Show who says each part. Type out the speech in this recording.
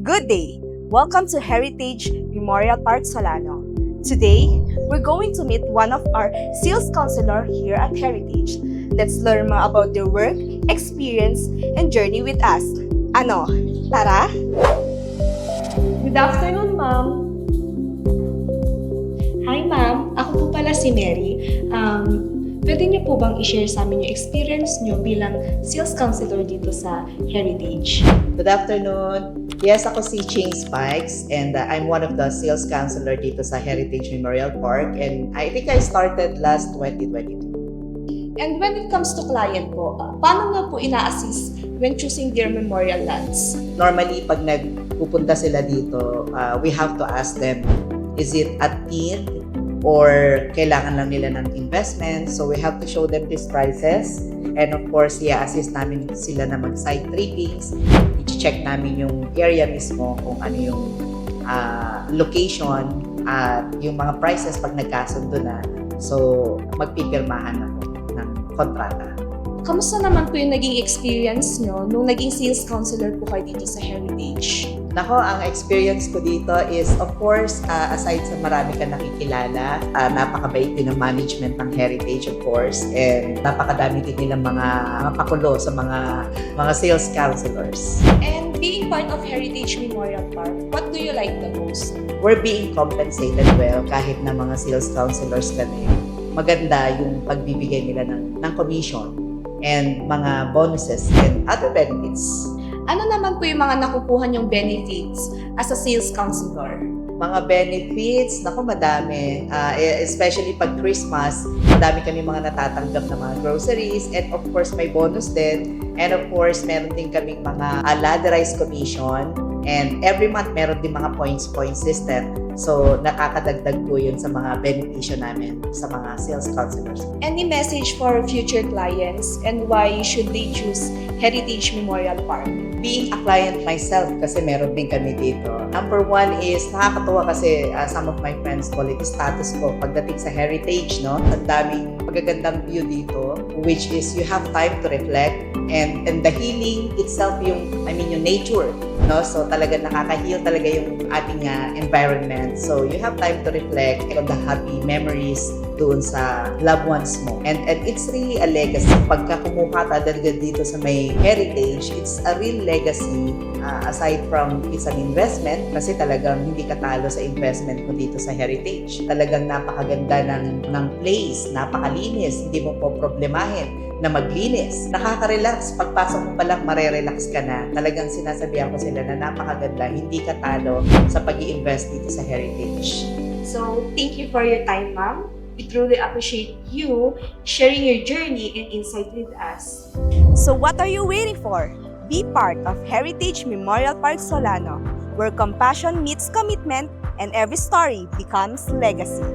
Speaker 1: Good day! Welcome to Heritage Memorial Park Solano. Today, we're going to meet one of our sales counselor here at Heritage. Let's learn more about their work, experience, and journey with us. Ano, tara?
Speaker 2: Good afternoon, ma'am. Hi, ma'am. Ako po pala si Mary. Pwede niyo po bang i-share sa amin yung experience niyo bilang sales counselor dito sa Heritage?
Speaker 3: Good afternoon. Yes, ako si Ching Spikes and I'm one of the sales counselor dito sa Heritage Memorial Park and I think I started last 2022.
Speaker 2: And when it comes to client po, paano na po ina-assist when choosing their memorial lands?
Speaker 3: Normally, pag nagpupunta sila dito, we have to ask them, is it at need or kailangan lang nila ng investment? So we have to show them these prices and of course, i-assist namin sila na mag-site trippings. I-check namin yung area mismo kung ano yung location at yung mga prices pag nagkasundo na. So magpipirmahan ako ng kontrata.
Speaker 2: Kamusta naman po yung naging experience niyo nung naging sales counselor po kayo dito sa Heritage?
Speaker 3: Nako, ang experience ko dito is, of course, aside sa marami ka nakikilala, napakabait din ng management ng Heritage, of course, and napakadami din nilang mga pakulo sa mga sales counselors.
Speaker 2: And being part of Heritage Memorial Park, what do you like the most?
Speaker 3: We're being compensated well kahit na mga sales counselors kami. Maganda yung pagbibigay nila ng commission and mga bonuses and other benefits.
Speaker 2: Ano naman po yung mga nakukuha niyong benefits as a sales counselor?
Speaker 3: Mga benefits, naku madami. Especially pag Christmas, madami kami mga natatanggap na mga groceries and of course may bonus din. And of course, meron din kaming mga ladderized commission and every month meron din mga points system. So, nakakadagdag po yun sa mga benepisyo namin sa mga sales counselors.
Speaker 2: Any message for future clients and why should they choose Heritage Memorial Park?
Speaker 3: Being a client myself, kasi meron din kami dito. Number one is, nakakatuwa kasi some of my friends call it status ko pagdating sa Heritage, no? Ang daming magagandang view dito, which is you have time to reflect and the healing itself, yung nature, no? So talaga nakaka-heal talaga yung ating environment. So you have time to reflect on the happy memories doon sa loved ones mo. And it's really a legacy. Pagka kumuha ka talaga dito sa may Heritage, it's a real legacy aside from it's an investment kasi talagang hindi ka talo sa investment mo dito sa Heritage. Talagang napakaganda ng place, napakalinis, hindi mo po problemahin na maglinis. Nakaka-relax. Pagpasok mo pa lang, marerelax ka na. Talagang sinasabihan ko sila na napakaganda, hindi ka talo sa pag-i-invest dito sa Heritage.
Speaker 2: So, thank you for your time, ma'am. We truly appreciate you sharing your journey and insight with us.
Speaker 1: So what are you waiting for? Be part of Heritage Memorial Park Solano, where compassion meets commitment and every story becomes legacy.